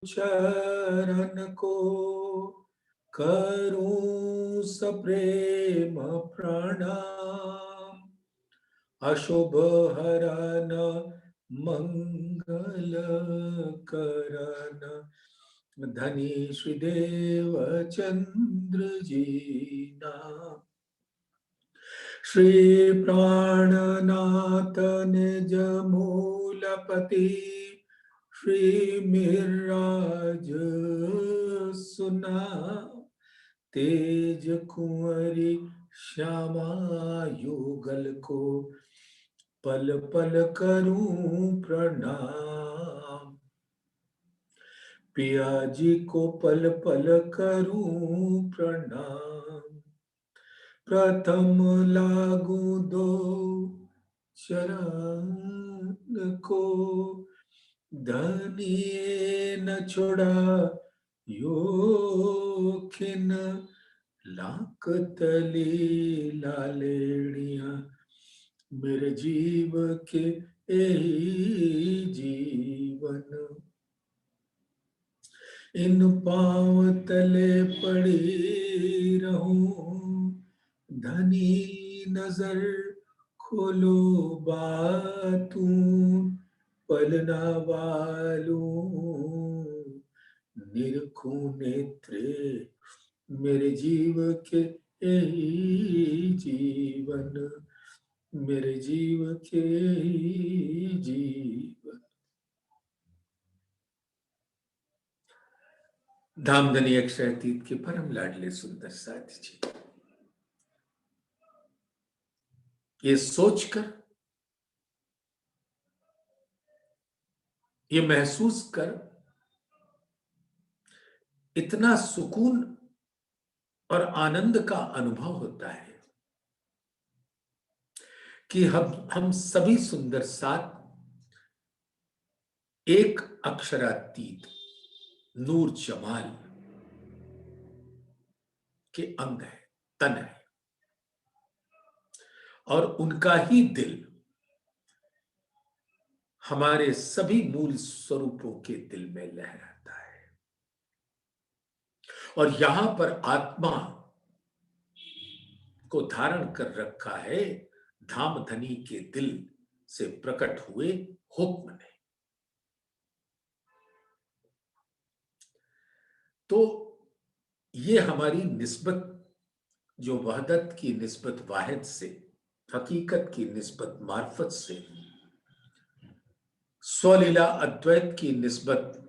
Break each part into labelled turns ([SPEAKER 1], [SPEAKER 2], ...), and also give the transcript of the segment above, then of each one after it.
[SPEAKER 1] चरण को करूं सप्रेम प्रणाम। अशुभ हरन मंगल करन धनी श्रीदेव चंद्र जी नाम। श्री प्राणनाथ निज मूलपति श्री मिराज सुना। तेज कुंवरी श्यामा युगल को पल पल करूं प्रणाम। पिया जी को पल पल करूं प्रणाम। प्रथम लागू दो चरण को धनिये न छोड़ा यो खिन। लाख तली लालेड़िया मेरे जीव के यही जीवन। इन पांव तले पड़ी रहूं धनी नजर खोलो बातू पलना वालू निरखू नेत्रे मेरे जीव के यही जीवन। मेरे जीव के यही जीवन। धामधनी अक्षरातीत के परम लाडले सुंदर साथी जी, ये सोचकर, ये महसूस कर इतना सुकून और आनंद का अनुभव होता है कि हम सभी सुंदर साथ एक अक्षरातीत नूर जमाल के अंग है, तन है, और उनका ही दिल हमारे सभी मूल स्वरूपों के दिल में लहराता है। और यहां पर आत्मा को धारण कर रखा है धामधनी के दिल से प्रकट हुए हुक्म ने। तो ये हमारी निस्बत जो वहदत की निस्बत वाहिद से, हकीकत की निस्बत मार्फत से, स्वलीला अद्वैत की निस्बत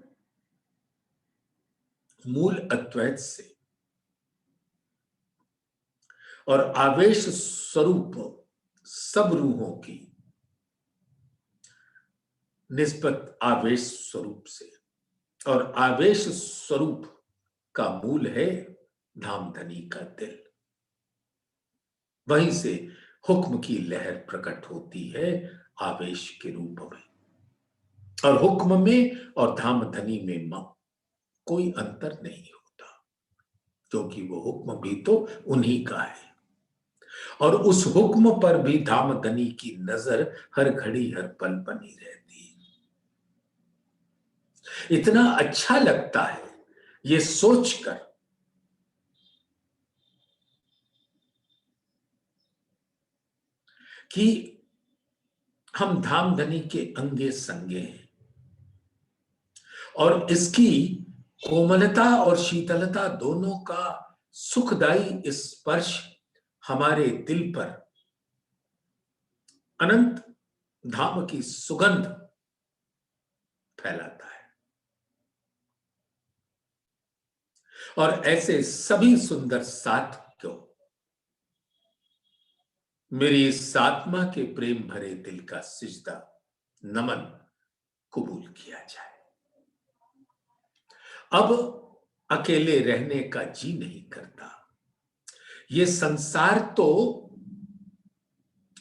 [SPEAKER 1] मूल अद्वैत से, और आवेश स्वरूप सब रूहों की निस्बत आवेश स्वरूप से, और आवेश स्वरूप का मूल है धामधनी का दिल। वहीं से हुक्म की लहर प्रकट होती है आवेश के रूप में। और हुक्म में और धामधनी में कोई अंतर नहीं होता, क्योंकि वो हुक्म भी तो उन्हीं का है। और उस हुक्म पर भी धामधनी की नजर हर घड़ी हर पल बनी रहती है। इतना अच्छा लगता है ये सोचकर कि हम धामधनी के अंगे संगे हैं, और इसकी कोमलता और शीतलता दोनों का सुखदायी स्पर्श हमारे दिल पर अनंत धाम की सुगंध फैलाता है। और ऐसे सभी सुंदर साथ को मेरी इस आत्मा के प्रेम भरे दिल का सिजदा नमन कबूल किया जाए। अब अकेले रहने का जी नहीं करता। ये संसार तो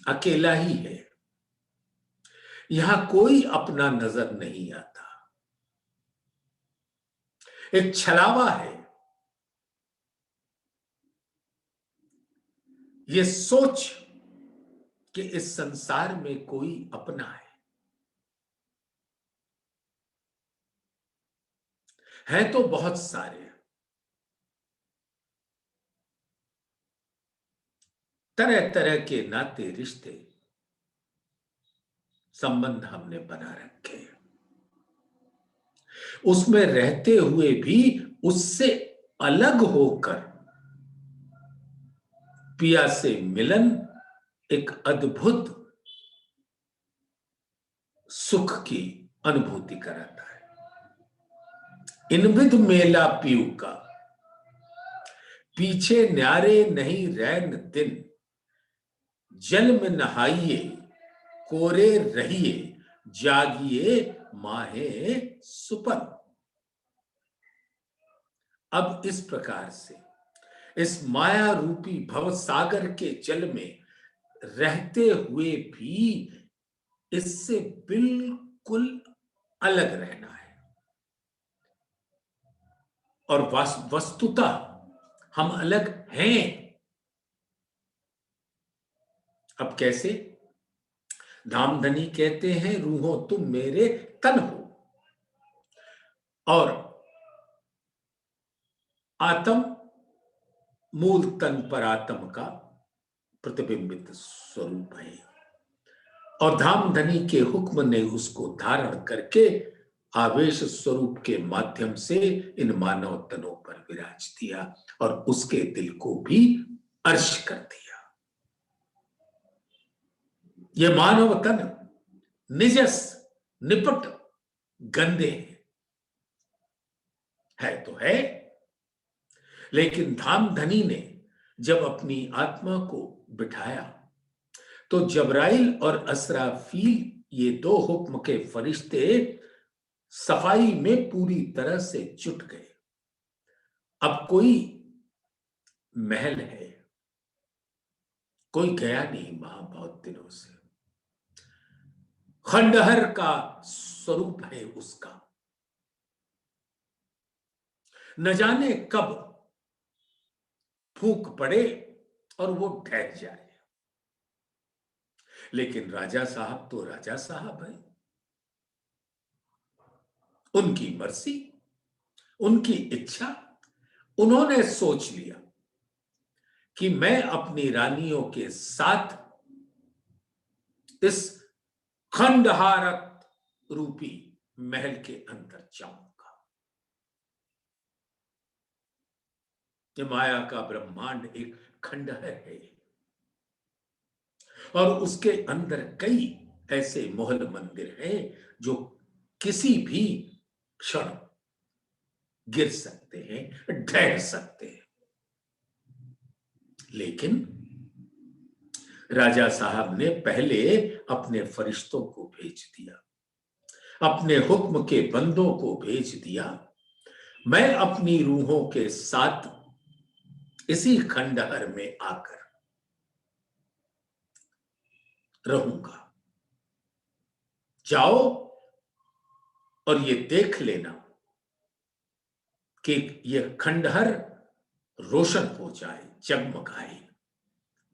[SPEAKER 1] अकेला ही है, यहां कोई अपना नजर नहीं आता। एक छलावा है, ये सोच कि इस संसार में कोई अपना है। हैं तो बहुत सारे, तरह तरह के नाते रिश्ते संबंध हमने बना रखे हैं। उसमें रहते हुए भी उससे अलग होकर पिया से मिलन एक अद्भुत सुख की अनुभूति कराता है। इनविद मेला पीऊ का, पीछे न्यारे नहीं रैन दिन, जल में नहाइए कोरे रहिए, जागिए माहे सुपन। अब इस प्रकार से इस माया रूपी भव सागर के जल में रहते हुए भी इससे बिल्कुल अलग रहना है। और वस्तुतः हम अलग हैं। अब कैसे? धामधनी कहते हैं, रूहो तुम मेरे तन हो, और आत्म मूल तन पर आत्म का प्रतिबिंबित स्वरूप है। और धामधनी के हुक्म ने उसको धारण करके आवेश स्वरूप के माध्यम से इन मानव तनों पर विराज दिया और उसके दिल को भी अर्श कर दिया। ये मानव तन निजस निपट गंदे है तो है, लेकिन धामधनी ने जब अपनी आत्मा को बिठाया तो जबराइल और असराफील, ये दो हुक्म के फरिश्ते, सफाई में पूरी तरह से जुट गए। अब कोई महल है, कोई गया नहीं वहां बहुत दिनों से, खंडहर का स्वरूप है उसका। न जाने कब फूंक पड़े और वो ढह जाए। लेकिन राजा साहब तो राजा साहब है, उनकी मर्जी, उनकी इच्छा। उन्होंने सोच लिया कि मैं अपनी रानियों के साथ इस खंडहारत रूपी महल के अंदर जाऊंगा। ये माया का ब्रह्मांड एक खंडहर है और उसके अंदर कई ऐसे महल मंदिर हैं जो किसी भी क्षण गिर सकते हैं, ढह सकते हैं। लेकिन राजा साहब ने पहले अपने फरिश्तों को भेज दिया, अपने हुक्म के बंदों को भेज दिया, मैं अपनी रूहों के साथ इसी खंडहर में आकर रहूंगा। जाओ और ये देख लेना कि यह खंडहर रोशन हो जाए, जगमगाए,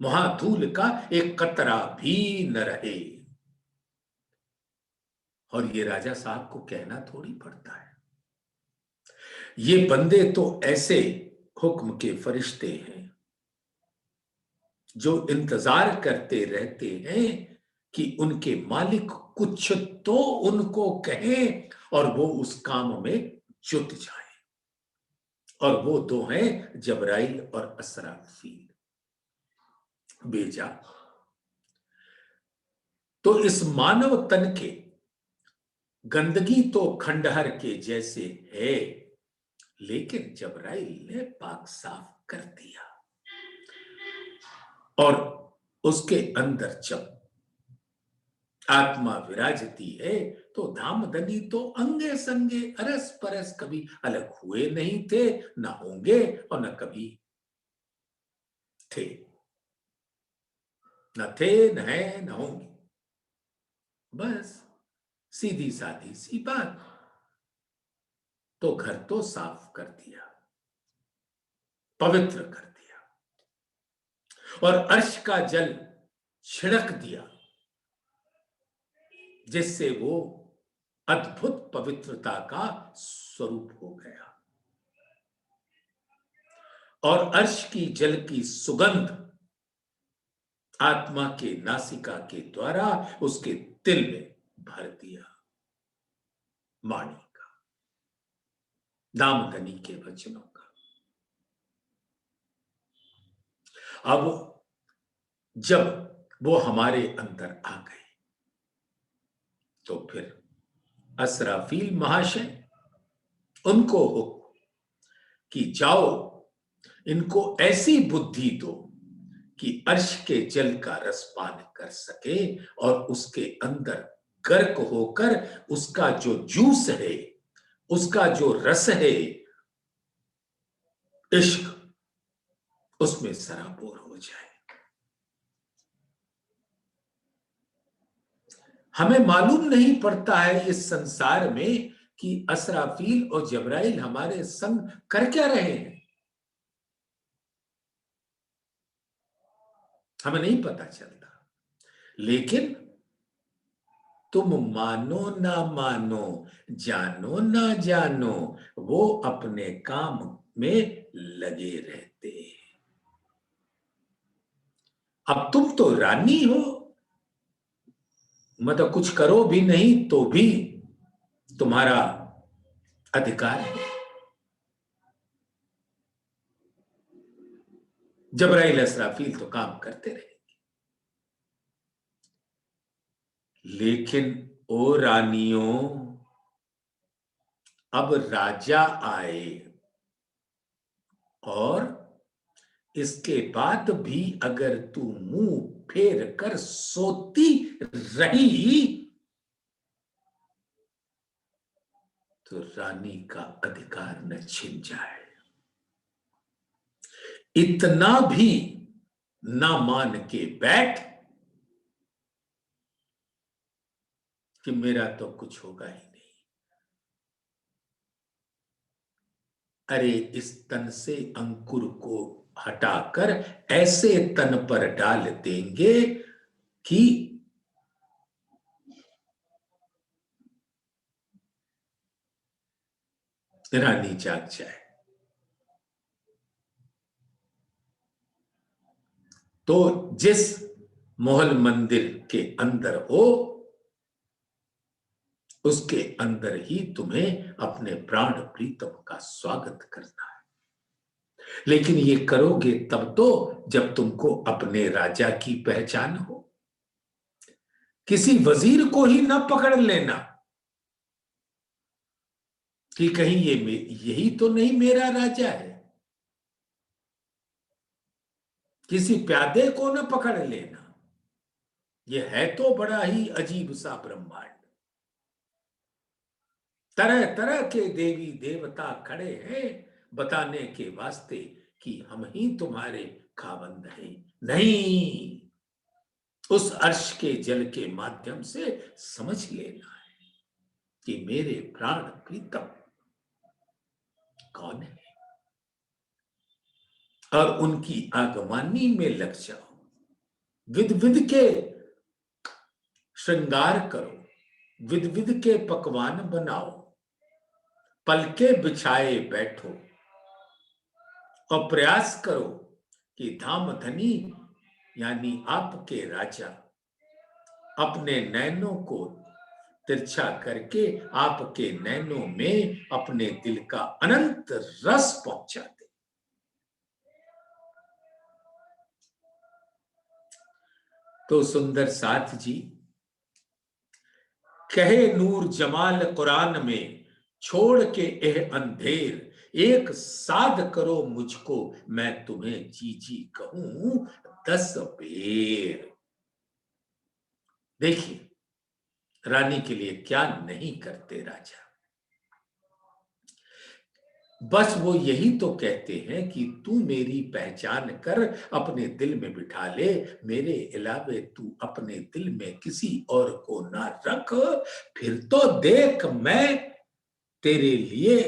[SPEAKER 1] वहां धूल का एक कतरा भी न रहे। और ये राजा साहब को कहना थोड़ी पड़ता है, ये बंदे तो ऐसे हुक्म के फरिश्ते हैं जो इंतजार करते रहते हैं कि उनके मालिक कुछ तो उनको कहे और वो उस काम में जुट जाए। और वो दो हैं जबराइल और असराफील। भेजा तो इस मानव तन के गंदगी तो खंडहर के जैसे है, लेकिन जबराइल ने पाक साफ कर दिया और उसके अंदर जब आत्मा विराजती है तो धामधनी तो अंगे संगे अरस परस कभी अलग हुए नहीं थे, न होंगे और न कभी थे, न थे, न है, न होंगे। बस सीधी सादी सी बात। तो घर तो साफ कर दिया, पवित्र कर दिया और अर्श का जल छिड़क दिया, जिससे वो अद्भुत पवित्रता का स्वरूप हो गया और अर्श की जल की सुगंध आत्मा के नासिका के द्वारा उसके दिल में भर दिया। वाणी का, दामदनी के वचनों का। अब जब वो हमारे अंदर आ गए तो फिर असराफील महाशय उनको हुक्म कि जाओ इनको ऐसी बुद्धि दो कि अर्श के जल का रस पान कर सके और उसके अंदर गर्क होकर उसका जो जूस है, उसका जो रस है, इश्क, उसमें सराबोर हो जाए। हमें मालूम नहीं पड़ता है इस संसार में कि असराफील और जबराइल हमारे संग कर क्या रहे हैं, हमें नहीं पता चलता। लेकिन तुम मानो ना मानो, जानो ना जानो, वो अपने काम में लगे रहते हैं। अब तुम तो रानी हो, मतलब कुछ करो भी नहीं तो भी तुम्हारा अधिकार है। जबराइल असराफील तो काम करते रहे, लेकिन ओ रानियों, अब राजा आए और इसके बाद भी अगर तू मुंह फेर कर सोती रही तो रानी का अधिकार न छिन जाए। इतना भी ना मान के बैठ कि मेरा तो कुछ होगा ही नहीं। अरे इस तन से अंकुर को हटाकर ऐसे तन पर डाल देंगे कि रानी जाग जाए। तो जिस महल मंदिर के अंदर हो उसके अंदर ही तुम्हें अपने प्राण प्रीतम का स्वागत करना है। लेकिन ये करोगे तब तो जब तुमको अपने राजा की पहचान हो। किसी वजीर को ही ना पकड़ लेना कि कहीं ये यही तो नहीं मेरा राजा है। किसी प्यादे को ना पकड़ लेना। ये है तो बड़ा ही अजीब सा ब्रह्मांड। तरह तरह के देवी देवता खड़े हैं बताने के वास्ते कि हम ही तुम्हारे खावंद हैं। नहीं, उस अर्श के जल के माध्यम से समझ लेना है कि मेरे प्राण प्रीतम कौन है और उनकी आगवानी में लग जाओ। विध विध के श्रृंगार करो, विध विध के पकवान बनाओ, पलके बिछाए बैठो और प्रयास करो कि धामधनी यानी आपके राजा अपने नैनों को तिरछा करके आपके नैनों में अपने दिल का अनंत रस पहुंचा दे। तो सुंदर साथ जी कहे नूर जमाल कुरान में, छोड़ के एह अंधेर एक साध करो मुझको, मैं तुम्हें जी जी कहूं 10 बेर। देखिए रानी के लिए क्या नहीं करते राजा। बस वो यही तो कहते हैं कि तू मेरी पहचान कर अपने दिल में बिठा ले, मेरे अलावे तू अपने दिल में किसी और को ना रख, फिर तो देख मैं तेरे लिए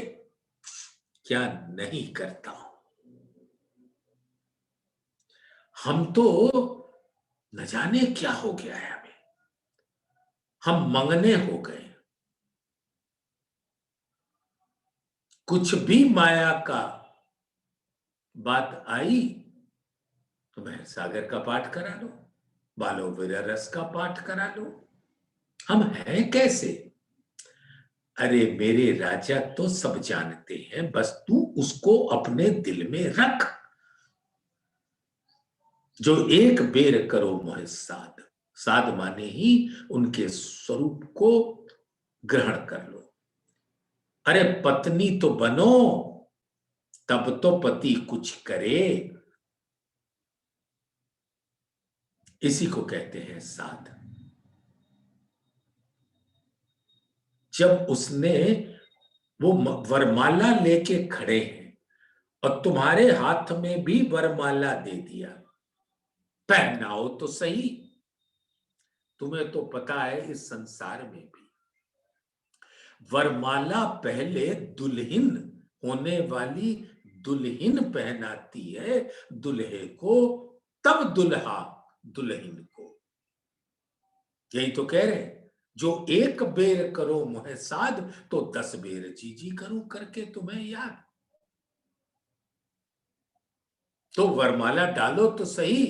[SPEAKER 1] क्या नहीं करता हूं। हम तो न जाने क्या हो गया है, हमें हम मंगने हो गए। कुछ भी माया का बात आई तो मैं सागर का पाठ करा लो, बालो विरह रस का पाठ करा लो। हम हैं कैसे? अरे मेरे राजा तो सब जानते हैं, बस तू उसको अपने दिल में रख। जो एक बेर करो मोहे साध, साध माने ही उनके स्वरूप को ग्रहण कर लो। अरे पत्नी तो बनो, तब तो पति कुछ करे। इसी को कहते हैं साध। जब उसने वो वरमाला लेके खड़े हैं और तुम्हारे हाथ में भी वरमाला दे दिया, पहनाओ तो सही। तुम्हें तो पता है इस संसार में भी वरमाला पहले दुल्हन होने वाली दुल्हन पहनाती है दुल्हे को, तब दुल्हा दुल्हन को। यही तो कह रहे हैं, जो एक बेर करो मोहे साध, तो 10 बेर जी करूं करके तुम्हें याद। तो वरमाला डालो तो सही,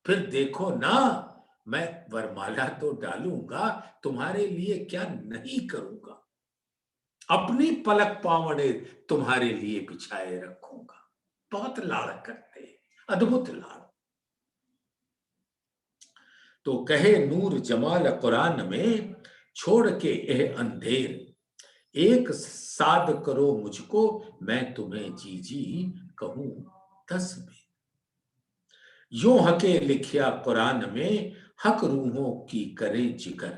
[SPEAKER 1] फिर देखो ना, मैं वरमाला तो डालूंगा, तुम्हारे लिए क्या नहीं करूंगा। अपनी पलक पावड़े तुम्हारे लिए बिछाए रखूंगा। बहुत लाड़ करते, अद्भुत लाड़। तो कहे नूर जमाल कुरान में, छोड़ के यह अंधेर, एक साध करो मुझको, मैं तुम्हें जी जी कहूं 10 में। यूं हके लिखिया कुरान में, हक रूहों की करे जिक्र,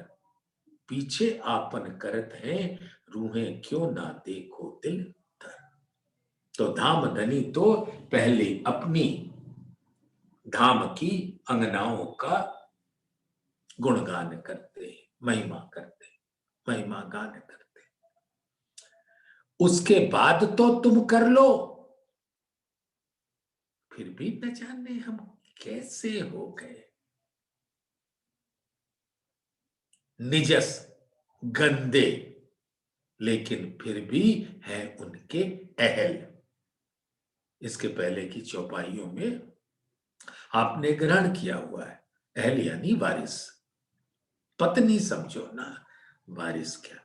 [SPEAKER 1] पीछे आपन करत हैं, रूहें क्यों ना देखो दिल धर। तो धाम धनी तो पहले अपनी धाम की अंगनाओं का गुणगान करते, महिमा करते, महिमा गान करते। उसके बाद तो तुम कर लो। फिर भी न जाने हम कैसे हो गए निजस गंदे, लेकिन फिर भी है उनके अहल। इसके पहले की चौपाइयों में आपने ग्रहण किया हुआ है, अहल यानी वारिस। पत्नी समझो ना, वारिस क्या।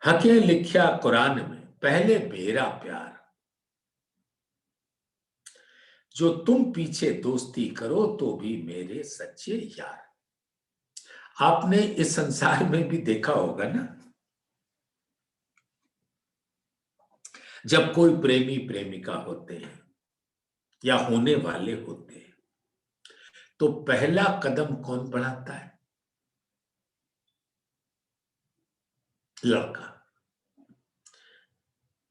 [SPEAKER 1] हके लिखिया कुरान में, पहले मेरा प्यार, जो तुम पीछे दोस्ती करो तो भी मेरे सच्चे यार। आपने इस संसार में भी देखा होगा ना, जब कोई प्रेमी प्रेमिका होते हैं या होने वाले होते हैं, तो पहला कदम कौन बढ़ाता है? लड़का।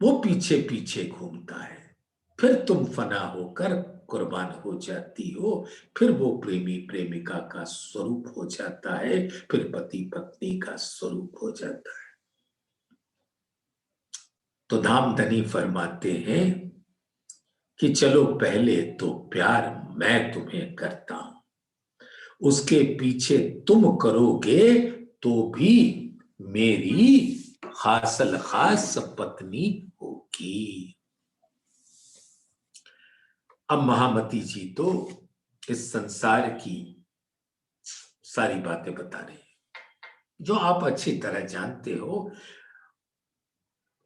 [SPEAKER 1] वो पीछे पीछे घूमता है, फिर तुम फना होकर कुर्बान हो जाती हो, फिर वो प्रेमी प्रेमिका का स्वरूप हो जाता है, फिर पति पत्नी का स्वरूप हो जाता है। तो धामधनी फरमाते हैं कि चलो पहले तो प्यार मैं तुम्हें करता हूं, उसके पीछे तुम करोगे तो भी मेरी हासिल खास पत्नी होगी। अब महामती जी तो इस संसार की सारी बातें बता रहे हैं जो आप अच्छी तरह जानते हो।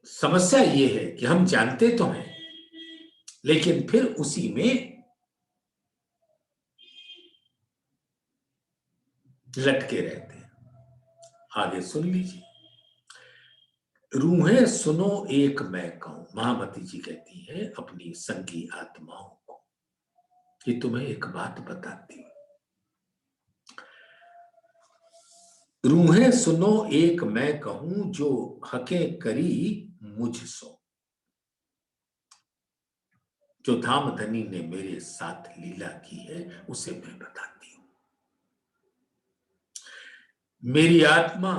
[SPEAKER 1] समस्या ये है कि हम जानते तो हैं, लेकिन फिर उसी में लटके रहते हैं। आगे सुन लीजिए। रूहें सुनो एक मैं कहूं, महामती जी कहती हैं अपनी संगी आत्माओं को कि तुम्हें एक बात बताती हूं। रूहें सुनो एक मैं कहूं, जो हके करी मुझसो, जो धामधनी ने मेरे साथ लीला की है उसे मैं बताती हूं। मेरी आत्मा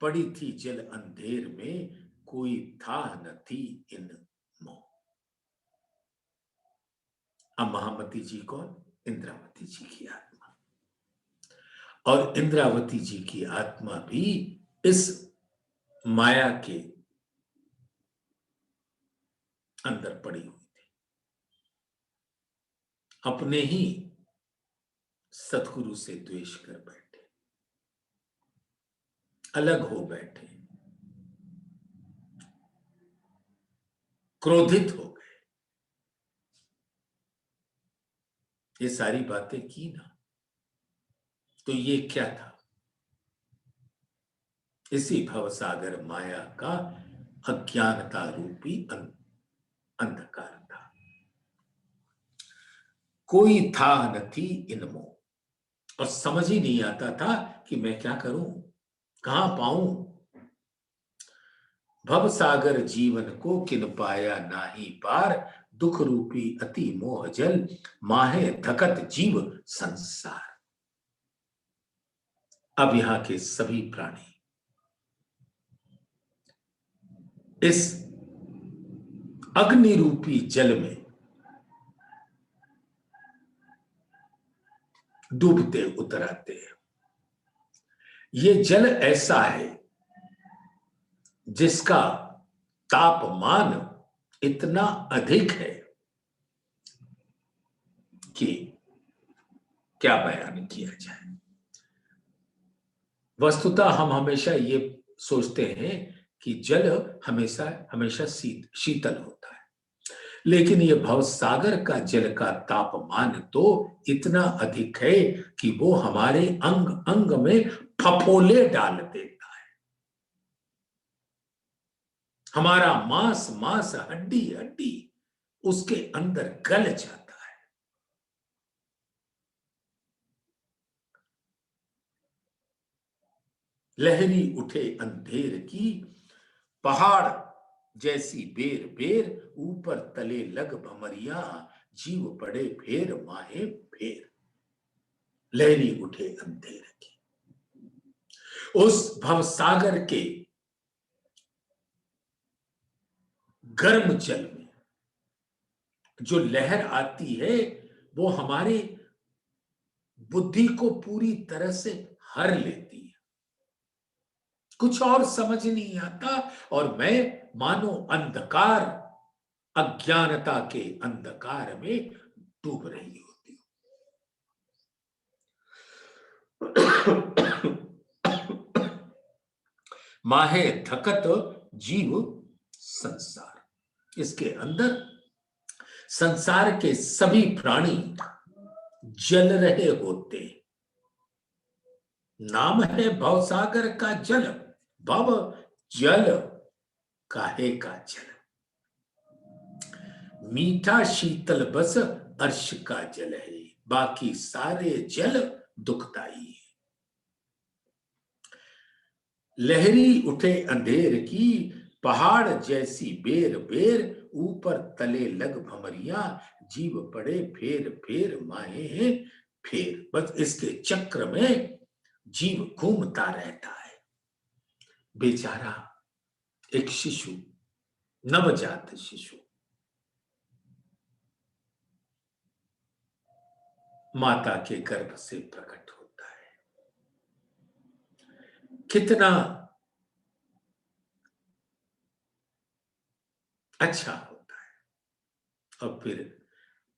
[SPEAKER 1] पड़ी थी जल अंधेर में, कोई था न थी इन मोह। अब महामती जी कौन? इंद्रावती जी की आत्मा। और इंद्रावती जी की आत्मा भी इस माया के अंदर पड़ी हुई थी, अपने ही सतगुरु से द्वेष कर बैठे, अलग हो बैठे, क्रोधित हो गए। ये सारी बातें की ना, तो ये क्या था? इसी भवसागर माया का अज्ञानता रूपी अंधकार था। कोई था न थी इनमो, और समझ ही नहीं आता था कि मैं क्या करूं, कहां पाऊं। भव सागर जीवन को किन पाया नाही पार, दुख रूपी अति मोह जल माहे धकत जीव संसार। अब यहां के सभी प्राणी इस अग्नि रूपी जल में डूबते उतराते हैं। ये जल ऐसा है जिसका तापमान इतना अधिक है कि क्या बयान किया जाए। वस्तुतः हम हमेशा ये सोचते हैं कि जल हमेशा हमेशा शीतल होता है, लेकिन ये भवसागर का जल का तापमान तो इतना अधिक है कि वो हमारे अंग अंग में फफोले डाल देता है। हमारा मांस मांस हड्डी हड्डी उसके अंदर गल जाता है। लहरी उठे अंधेर की, पहाड़ जैसी बेर बेर, ऊपर तले लग भमरिया, जीव पड़े फेर माहे फेर। लहरी उठे अंधेर की, उस भवसागर के गर्म जल में जो लहर आती है वो हमारी बुद्धि को पूरी तरह से हर लेती है, कुछ और समझ नहीं आता, और मैं मानो अंधकार, अज्ञानता के अंधकार में डूब रही होती हूं। माहे धकत जीव संसार, इसके अंदर संसार के सभी प्राणी जल रहे होते। नाम है भवसागर का जल, भव जल काहे का जल, मीठा शीतल बस अर्श का जल है, बाकी सारे जल दुखदाई है। लहरी उठे अंधेर की, पहाड़ जैसी बेर बेर, ऊपर तले लग भमरिया, जीव पड़े फेर फेर माहे हैं फेर। बस इसके चक्र में जीव घूमता रहता है। बेचारा एक शिशु, नवजात शिशु माता के गर्भ से प्रकट होता है। कितना अच्छा होता है। और फिर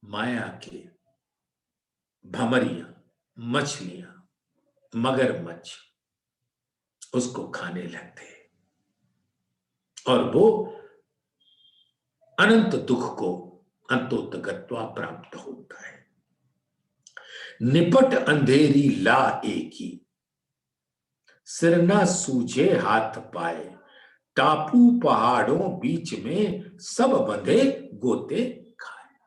[SPEAKER 1] माया के भमरिया, मछलियां, मगरमच्छ उसको खाने लगते हैं, और वो अनंत दुख को अंतोतगत्वा प्राप्त होता है। निपट अंधेरी ला एकी, सिर न सूझे हाथ पाए, टापू पहाड़ों बीच में सब बंधे गोते खाए।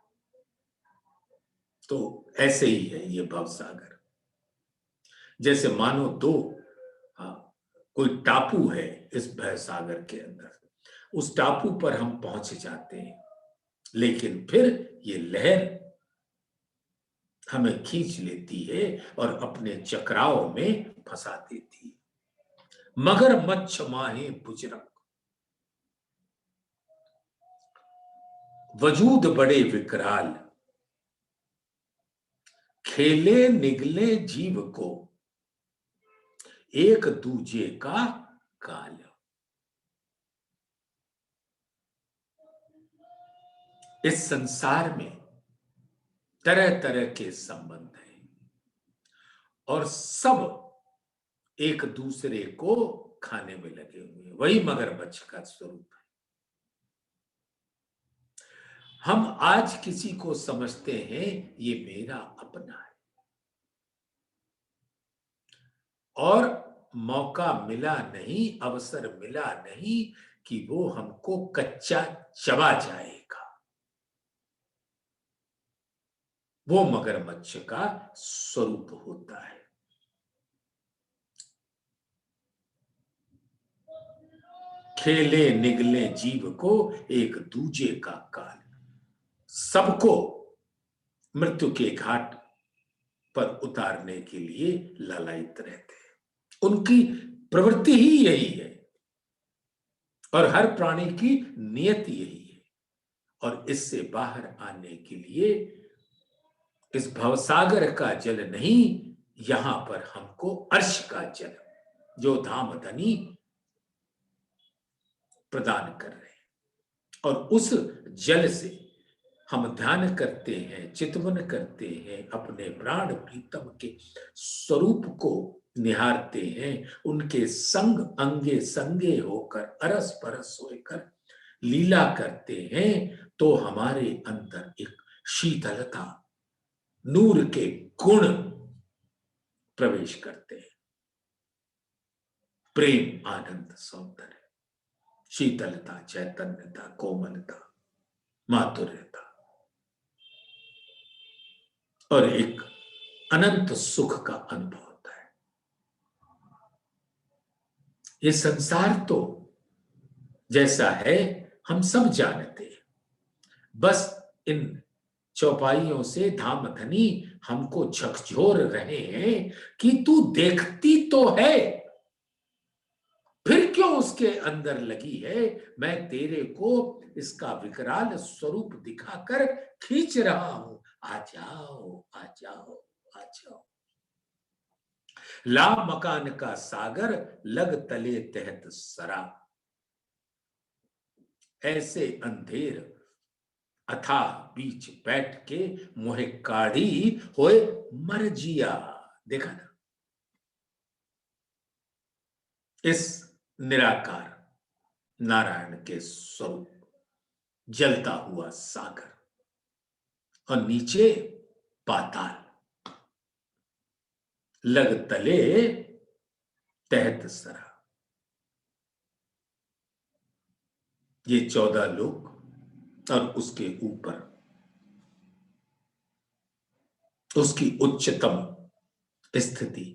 [SPEAKER 1] तो ऐसे ही है ये भवसागर, जैसे मानो दो कोई टापू है इस भवसागर के अंदर, उस टापू पर हम पहुंच जाते हैं, लेकिन फिर ये लहर हमें खींच लेती है और अपने चक्राव में फंसा देती है। मगर मच्छ माहे बुजरक, वजूद बड़े विकराल, खेले निगले जीव को एक दूजे का काल। इस संसार में तरह तरह के संबंध हैं और सब एक दूसरे को खाने में लगे हुए हैं। वही मगरमच्छ का स्वरूप है। हम आज किसी को समझते हैं ये मेरा अपना है, और मौका मिला नहीं, अवसर मिला नहीं कि वो हमको कच्चा चबा जाएगा। वो मगरमच्छ का स्वरूप होता है। खेले निगले जीव को एक दूजे का काल, सबको मृत्यु के घाट पर उतारने के लिए ललायित रहते हैं। उनकी प्रवृत्ति ही यही है और हर प्राणी की नियति यही है। और इससे बाहर आने के लिए इस भवसागर का जल नहीं, यहां पर हमको अर्श का जल, जो धाम धनी प्रदान कर रहे हैं, और उस जल से हम ध्यान करते हैं, चितवन करते हैं, अपने प्राण प्रीतम के स्वरूप को निहारते हैं, उनके संग अंगे संगे होकर अरस परस होकर लीला करते हैं, तो हमारे अंदर एक शीतलता, नूर के गुण प्रवेश करते हैं। प्रेम, आनंद, सौंदर्य, शीतलता, चैतन्यता, कोमलता, माधुर्यता और एक अनंत सुख का अनुभव होता है। ये संसार तो जैसा है हम सब जानते हैं, बस इन चौपाइयों से धाम धनी हमको झकझोर रहे हैं कि तू देखती तो है, फिर क्यों उसके अंदर लगी है। मैं तेरे को इसका विकराल स्वरूप दिखाकर खींच रहा हूं, आ जाओ आ जाओ आ जाओ। ला मकान का सागर लग तले तहत सरा, ऐसे अंधेर अथा बीच बैठ के मोहे काढ़ी होए मर जिया। देखा ना, इस निराकार नारायण के स्वरूप, जलता हुआ सागर और नीचे पाताल, लग तले तहत सरा। ये 14 लोक और उसके ऊपर उसकी उच्चतम स्थिति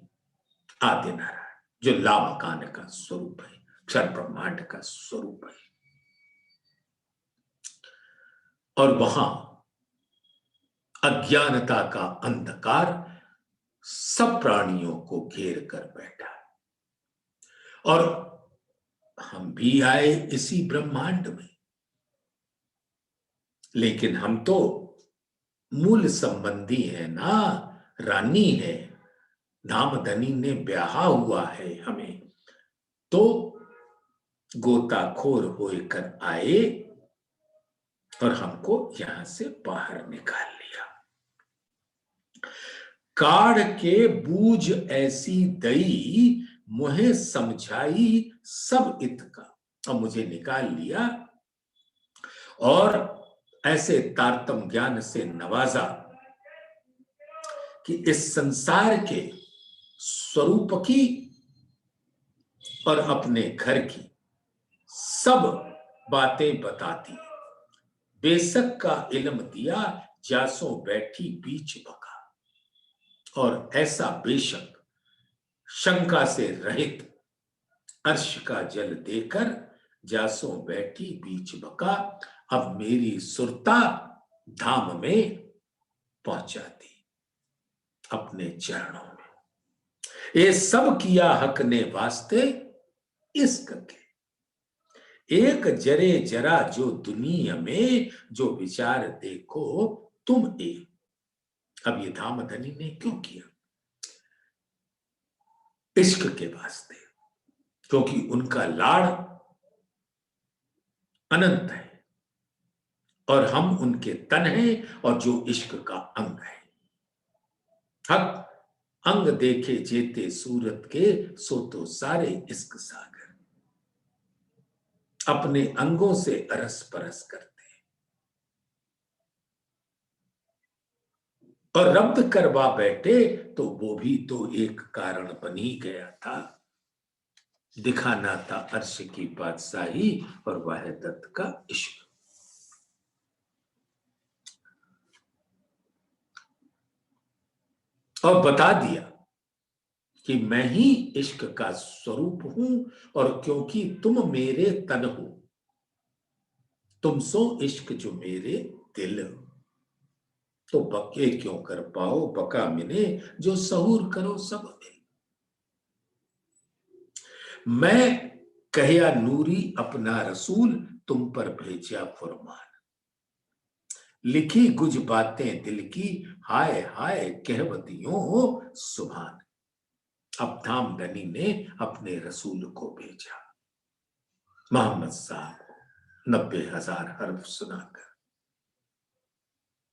[SPEAKER 1] आदि नारायण, जो लामकान का स्वरूप है, क्षर ब्रह्मांड का स्वरूप है। और वहां अज्ञानता का अंधकार सब प्राणियों को घेर कर बैठा है, और हम भी आए इसी ब्रह्मांड में, लेकिन हम तो मूल संबंधी है ना, रानी है, धामधनी ने ब्याहा हुआ है हमें, तो गोताखोर होकर आए और हमको यहां से बाहर निकाल लिया। काढ़ के बूझ ऐसी दई, मुझे समझाई सब इत का, और मुझे निकाल लिया और ऐसे तारतम ज्ञान से नवाजा कि इस संसार के स्वरूप की और अपने घर की सब बातें बताती, बेशक का इल्म दिया जासों बैठी बीच बका, और ऐसा बेशक शंका से रहित अर्श का जल देकर जासों बैठी बीच बका, अब मेरी सुरता धाम में पहुंचा दी अपने चरणों में। ये सब किया हक ने वास्ते इश्क के, एक जरे जरा जो दुनिया में, जो विचार देखो तुम एक। अब ये धामधनी ने क्यों किया? इश्क के वास्ते, क्योंकि उनका लाड़ अनंत है, और हम उनके तन हैं और जो इश्क का अंग है। हक अंग देखे जेते सूरत के, सो तो सारे इश्क सागर। अपने अंगों से अरस परस करते और रब्त करवा बैठे, तो वो भी तो एक कारण बनी गया था। दिखाना था अर्श की बादशाही और वाहिदत का इश्क। और बता दिया कि मैं ही इश्क का स्वरूप हूं, और क्योंकि तुम मेरे तन हो, तुम सो इश्क जो मेरे दिल। तो बके क्यों कर पाओ बका मिने, जो सहूर करो सब मिल। मैं कहया नूरी अपना रसूल, तुम पर भेजा फरमान। लिखी कुछ बातें दिल की, हाय हाय कहवतियों हो सुभान। अब धामधनी ने अपने रसूल को भेजा, मोहम्मद साहब को 90,000 हर्फ सुनाकर,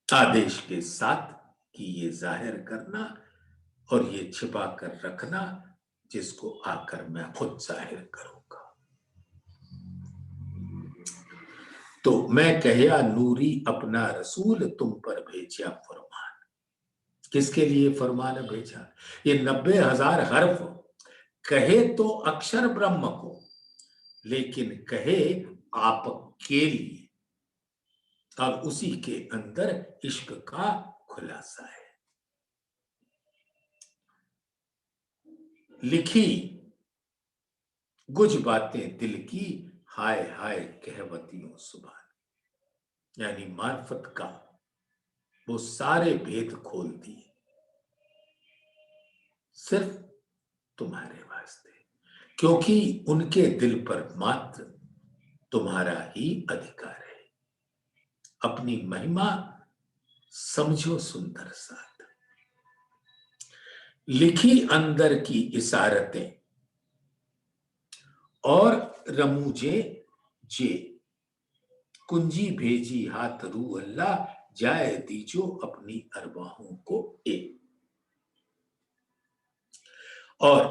[SPEAKER 1] आदेश के साथ कि ये जाहिर करना और ये छिपा कर रखना, जिसको आकर मैं खुद जाहिर करूंगा। तो मैं कहया नूरी अपना रसूल, तुम पर भेजा फरमान। किसके लिए फरमान भेजा? ये 90,000 हर्फ कहे तो अक्षर ब्रह्म को, लेकिन कहे आपके लिए, और उसी के अंदर इश्क का खुलासा है। लिखी कुछ बातें दिल की, हाय हाय कहवतियों सुभान। यानी मार्फत का वो सारे भेद खोल दिए सिर्फ तुम्हारे वास्ते, क्योंकि उनके दिल पर मात्र तुम्हारा ही अधिकार है। अपनी महिमा समझो सुंदर साथ। लिखी अंदर की इशारतें और रमूजे जे, कुंजी भेजी हाथ रू अल्लाह, जाए दीजो अपनी अरवाहों को एक। और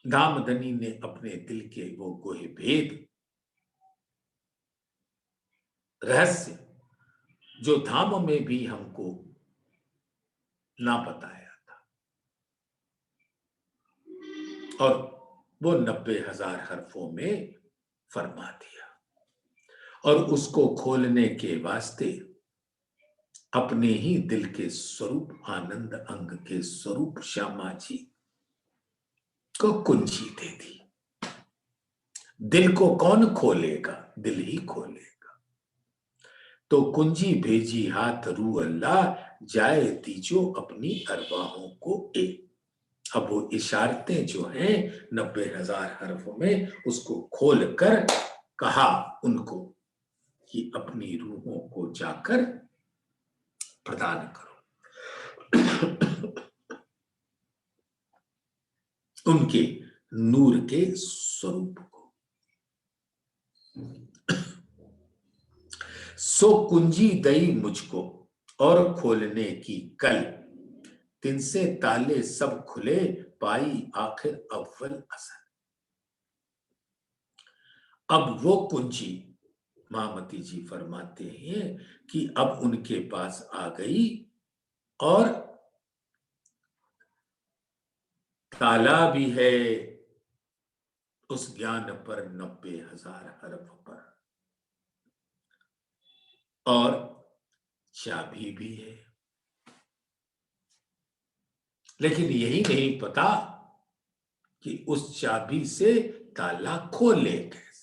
[SPEAKER 1] दामदनी ने अपने दिल के वो गोहे भेद, रहस्य, जो धाम में भी हमको ना बताया था, और वो 90,000 हर्फों में फरमा दिया। और उसको खोलने के वास्ते अपने ही दिल के स्वरूप, आनंद अंग के स्वरूप श्यामा जी को कुंजी दे दी। दिल को कौन खोलेगा? दिल ही खोलेगा। तो कुंजी भेजी हाथ रू अल्लाह, जाए दीजो अपनी अरवाहों को एक। अब वो इशारतें जो हैं 90,000 हर्फों में, उसको खोलकर कहा उनको कि अपनी रूहों को जाकर प्रदान करो उनके नूर के स्वरूप को। सो कुंजी दई मुझको और खोलने की कल, तिनसे ताले सब खुले, पाई आखिर अव्वल असल। अब वो कुंजी महामती जी फरमाते हैं कि अब उनके पास आ गई, और ताला भी है उस ज्ञान पर 90,000 हर्फ पर, और चाबी भी है। लेकिन यही नहीं पता कि उस चाबी से ताला खोले कैसे।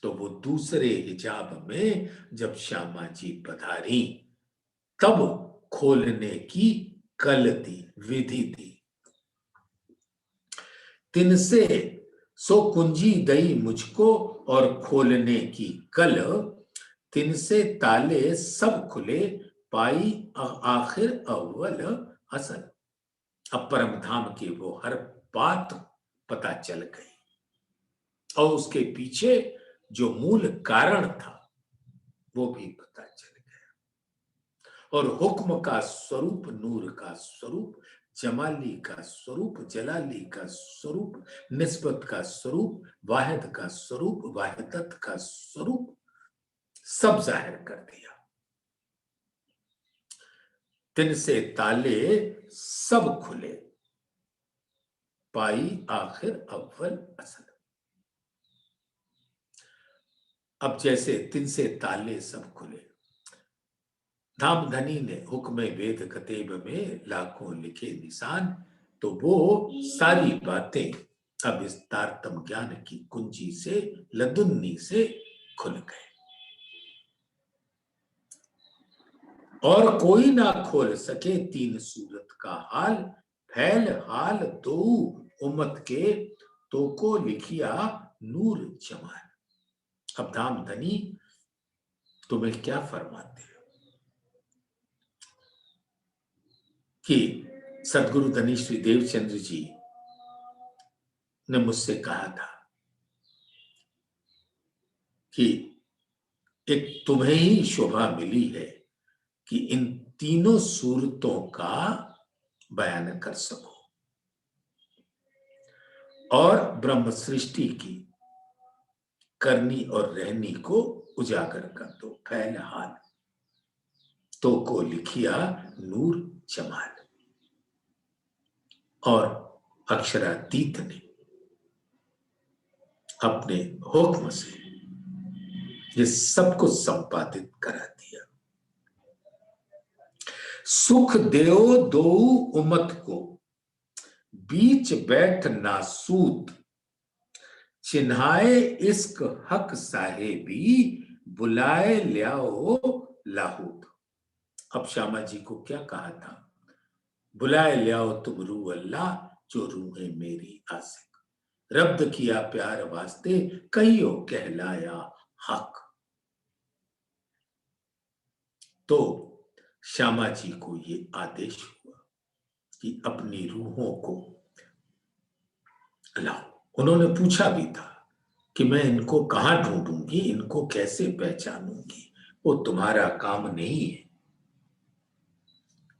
[SPEAKER 1] तो वो दूसरे हिजाब में जब श्यामा जी पधारी, तब खोलने की कल दी, विधि दी। तिनसे सो कुंजी दई मुझको और खोलने की कल, तिनसे ताले सब खुले, पाई आखिर अव्वल असल। अब परम धाम की वो हर बात पता चल गई, और उसके पीछे जो मूल कारण था वो भी पता चल गया। और हुक्म का स्वरूप, नूर का स्वरूप, जमाली का स्वरूप, जलाली का स्वरूप, निस्बत का स्वरूप, वाहिद का स्वरूप, वाहिदत का स्वरूप सब जाहिर कर दिया। तिन से ताले सब खुले, पाई आखिर अव्वल असल। अब जैसे तिन से ताले सब खुले, धामधनी ने हुक्म वेद कतेब में लाखों लिखे निशान, तो वो सारी बातें अब इस तारतम ज्ञान की कुंजी से, लदुन्नी से खुल गए। और कोई ना खोल सके तीन सूरत का हाल, फैल हाल दो उम्मत के, तो को लिखिया नूर जमाल। अब धामधनी तुम्हें क्या फरमाते हो कि सदगुरु धनी श्री देवचंद्र जी ने मुझसे कहा था कि एक तुम्हें ही शोभा मिली है कि इन तीनों सूरतों का बयान कर सको और ब्रह्म सृष्टि की करनी और रहनी को उजागर कर दो। फैल हाल तो को लिखिया नूर जमाल। और अक्षरातीत ने अपने हुक्म से ये सब कुछ संपादित करा दिया। सुख देओ दो उम्मत को, बीच बैठ नासूत, चिन्हाए इश्क हक साहेबी, बुलाए ल्याओ लाहूत। अब श्यामा जी को क्या कहा था? बुलाए ल्याओ तुम रूह अल्लाह, जो रूह है मेरी आसिक, रब्द किया प्यार वास्ते, कहियो कहलाया हक। तो श्यामा जी को ये आदेश हुआ कि अपनी रूहों को लाओ। उन्होंने पूछा भी था कि मैं इनको कहां ढूंढूंगी, इनको कैसे पहचानूंगी? वो तुम्हारा काम नहीं है,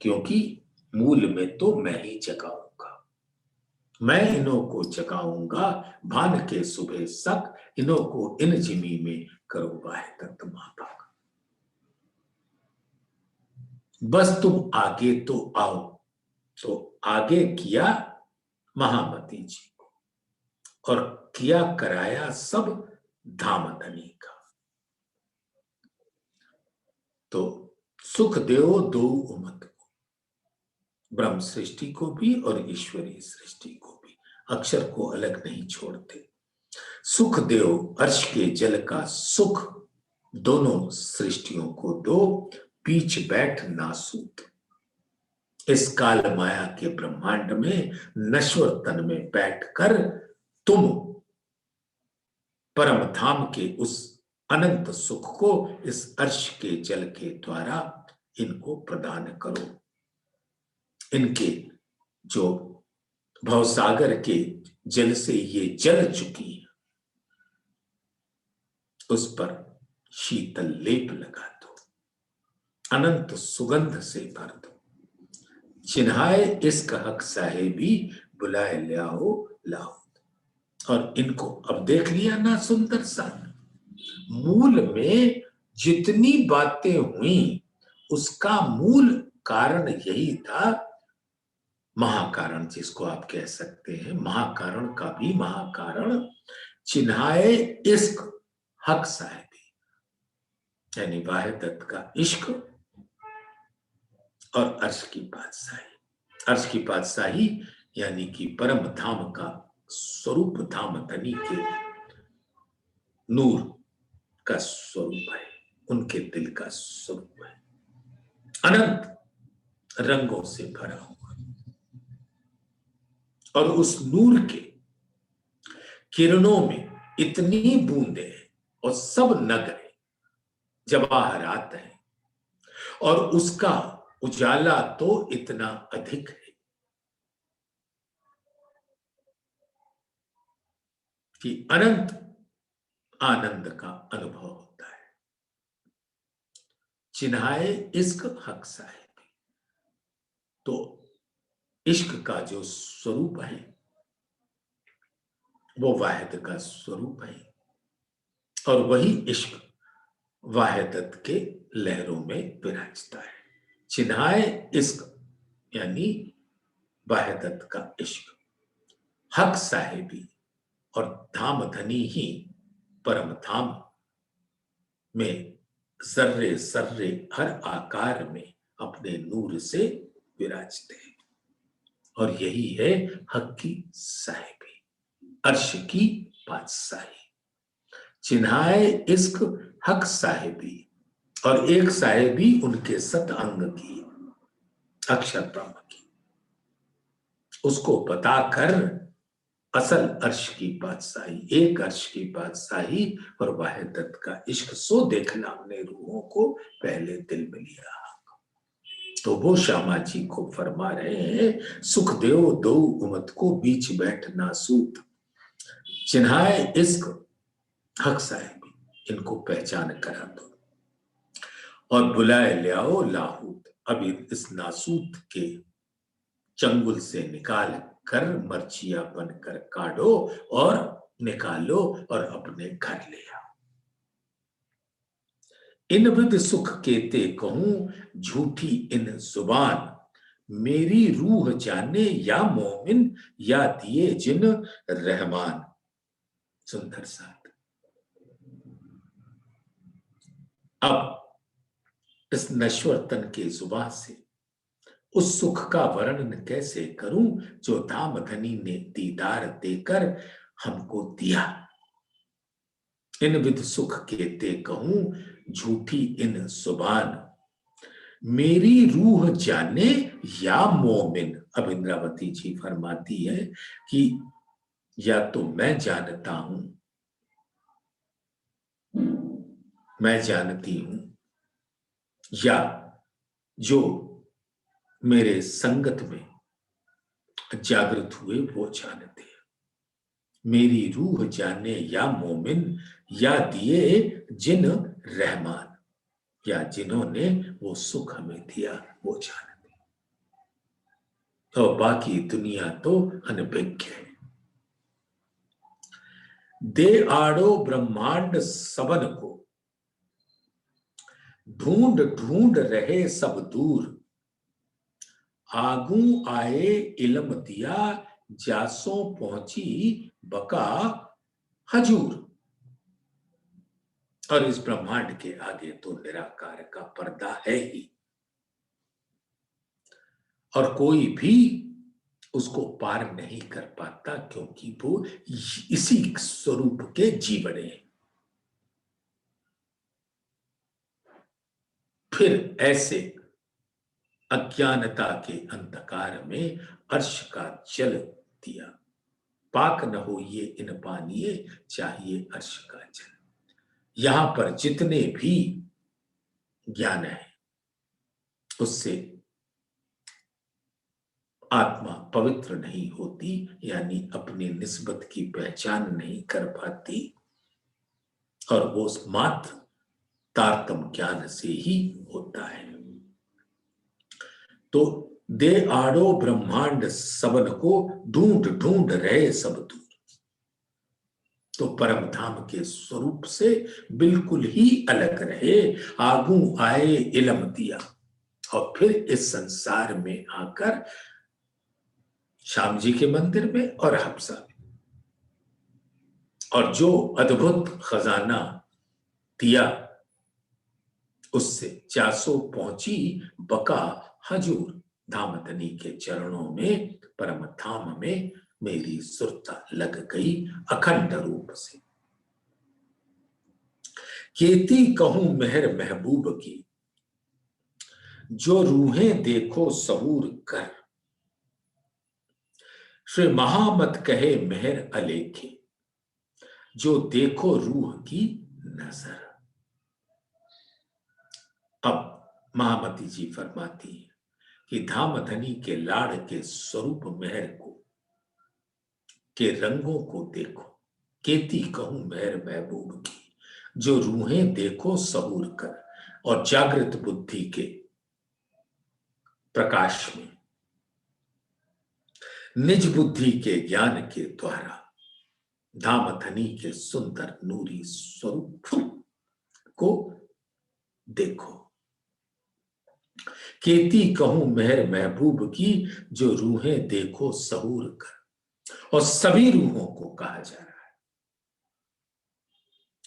[SPEAKER 1] क्योंकि मूल में तो मैं ही जगाऊंगा। मैं इन्हों को जगाऊंगा भान के सुबह सक, इन्हों को इन जिमी में करो वाहिदत माता। बस तुम आगे तो आओ। तो आगे किया महामती जी को, और किया कराया सब धामधनी का। तो सुख देओ दो उम्मत को, ब्रह्म सृष्टि को भी और ईश्वरीय सृष्टि को भी, अक्षर को अलग नहीं छोड़ते। सुख देओ अर्श के जल का सुख, दोनों सृष्टियों को दो, बीच बैठ नासूत। इस काल माया के ब्रह्मांड में नश्वर तन में बैठकर तुम परम धाम के उस अनंत सुख को इस अर्श के जल के द्वारा इनको प्रदान करो। इनके जो भवसागर के जल से ये जल चुकी है, उस पर शीतल लेप लगा दो, अनंत सुगंध से भर दो। चिन्हाए इसका हक साहेबी, बुलाए ल्याओ लाओ। और इनको अब देख लिया ना सुंदर सा, मूल में जितनी बातें हुई उसका मूल कारण यही था। महाकारण जिसको आप कह सकते हैं, महाकारण का भी महाकारण, चिन्हाए इश्क हक साहेबी, यानी वाहिदत का इश्क और अर्श की बादशाही। अर्श की बादशाही यानी कि परम धाम का स्वरूप, धाम धनी के नूर का स्वरूप है, उनके दिल का स्वरूप है, अनंत रंगों से भरा हुआ। और उस नूर के किरणों में इतनी बूंदे हैं और सब नग है, जवाहरात है, और उसका उजाला तो इतना अधिक है कि अनंत आनंद का अनुभव होता है। चिन्हाए इश्क हक साहिबी। तो इश्क का जो स्वरूप है वो वाहिद का स्वरूप है, और वही इश्क वाहिदत के लहरों में विराजता है। चिन्हाए इश्क यानी वाहिदत का इश्क, हक साहिबी और धाम धनी ही परम धाम में जर्रे जर्रे हर आकार में अपने नूर से विराजते हैं। और यही है हक की साहिबी, अर्श की बादशाही। चिन्हाए इश्क हक साहिबी, और एक साहिबी उनके सत अंग की, अक्षर ब्रह्म की, उसको बताकर असल अर्श की बादशाही, एक अर्श की बादशाही और वाहिदत का इश्क सो देखना हमने रूहों को पहले दिल में लिया। तो वो श्यामा जी को फरमा रहे हैं, सुख देव दो उमत को बीच बैठ ना सूत, चिन्हाए इश्क हक साहिबी, इनको पहचान करा दो और बुलाए ले आओ लाहूत। अब इस नासूत के चंगुल से निकाल कर मर्चिया बनकर काटो और निकालो और अपने घर ले आओ। इन विद सुख केते कहूं झूठी इन जुबान, मेरी रूह जाने या मोमिन या दिए जिन रहमान। सुंदर साथ। अब इस नश्वर तन के जुबान से उस सुख का वर्णन कैसे करूं जो धाम धनी ने दीदार देकर हमको दिया। इन विद सुख केते कहूं झूठी इन जुबान, मेरी रूह जाने या मोमिन। अब इंद्रावती जी फरमाती है कि या तो मैं जानता हूं, मैं जानती हूं, या जो मेरे संगत में जागृत हुए वो जानते हैं। मेरी रूह जाने या मोमिन या दिए जिन रहमान, या जिन्होंने वो सुख हमें दिया वो जानते हैं। तो बाकी दुनिया तो अनभिज्ञ है। दे आड़ो ब्रह्मांड सबन को, ढूंढ ढूंढ रहे सब दूर, आगू आए इल्म दिया जासों पहुंची बका हजूर। और इस ब्रह्मांड के आगे तो निराकार का पर्दा है ही, और कोई भी उसको पार नहीं कर पाता, क्योंकि वो इसी स्वरूप के जीवने हैं। फिर ऐसे अज्ञानता के अंधकार में अर्श का जल दिया, पाक न हो ये इन पानिए चाहिए अर्श का जल। यहां पर जितने भी ज्ञान है उससे आत्मा पवित्र नहीं होती, यानी अपनी निस्बत की पहचान नहीं कर पाती, और वो मात्र तारतम ज्ञान से ही होता है। तो दे आड़ो ब्रह्मांड सबन को, ढूंढ ढूंढ रहे सब दूर। तो परम धाम के स्वरूप से बिल्कुल ही अलग रहे, आगू आए इल्म दिया, और फिर इस संसार में आकर श्याम जी के मंदिर में और हफ्सा में, और जो अद्भुत खजाना दिया उससे जासो पहुंची बका हजूर। धाम धनी के चरणों में, परम धाम में मेरी सुरता लग गई अखंड रूप से। केती कहूं मेहर महबूब की, जो रूहें देखो सहूर कर, श्री महामत कहे मेहर अलेखे, जो देखो रूह की नजर। अब महामती जी फरमाती है कि धाम धनी के लाड़ के स्वरूप मेहर को, के रंगों को देखो। केती कहूं मेहर महबूब की, जो रूहें देखो सहूर कर। और जागृत बुद्धि के प्रकाश में निज बुद्धि के ज्ञान के द्वारा धाम धनी के सुंदर नूरी स्वरूप को देखो। केती कहूं मेहर महबूब की, जो रूहें देखो सहूर कर। और सभी रूहों को कहा जा रहा है,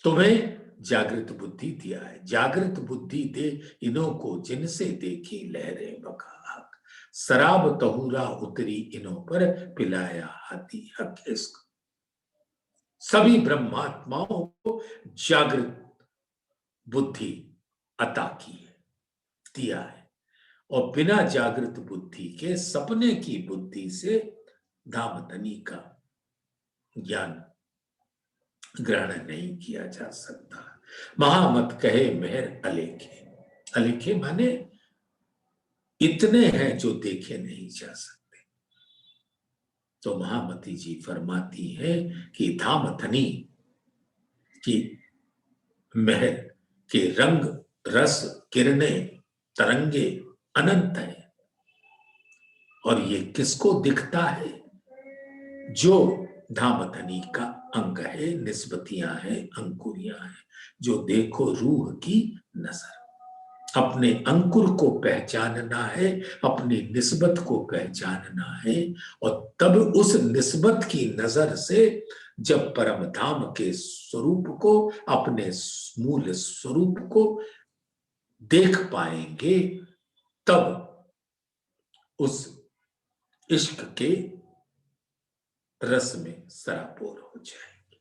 [SPEAKER 1] तुम्हें जागृत बुद्धि दिया है, जागृत बुद्धि दे इन्हों को, जिनसे देखी लहरें बका हक। शराब तहूरा उतरी इन्हों पर, पिलाया हाथी हक इश्क। सभी ब्रह्मात्माओं को जागृत बुद्धि अता की है, दिया है, और बिना जागृत बुद्धि के सपने की बुद्धि से धामधनी का ज्ञान ग्रहण नहीं किया जा सकता। महामत कहे मेहर अलेखे, अलेखे माने इतने हैं जो देखे नहीं जा सकते। तो महामती जी फरमाती है कि धामधनी की महर के रंग रस किरणें तरंगे अनंत है। और ये किसको दिखता है? जो धामधनी का अंग है, निस्बतियां हैं, अंकुरियां हैं, जो देखो रूह की नजर। अपने अंकुर को पहचानना है, अपनी निस्बत को पहचानना है, और तब उस निस्बत की नजर से जब परम धाम के स्वरूप को, अपने मूल स्वरूप को देख पाएंगे, तब उस इश्क के रस में सराबोर हो जाएंगे।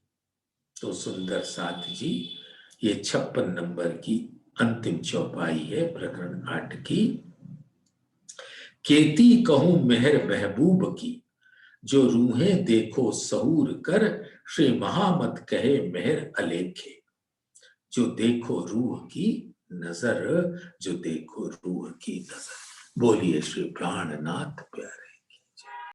[SPEAKER 1] तो सुंदर साथ जी, ये 56 नंबर की अंतिम चौपाई है प्रकरण 8 की। केती कहूं मेहर महबूब की, जो रूहें देखो सहूर कर। श्री महामत कहे मेहर अलेखे, जो देखो रूह की नजर, जो देखो रूह की नजर। बोलिए श्री प्राणनाथ प्यारे।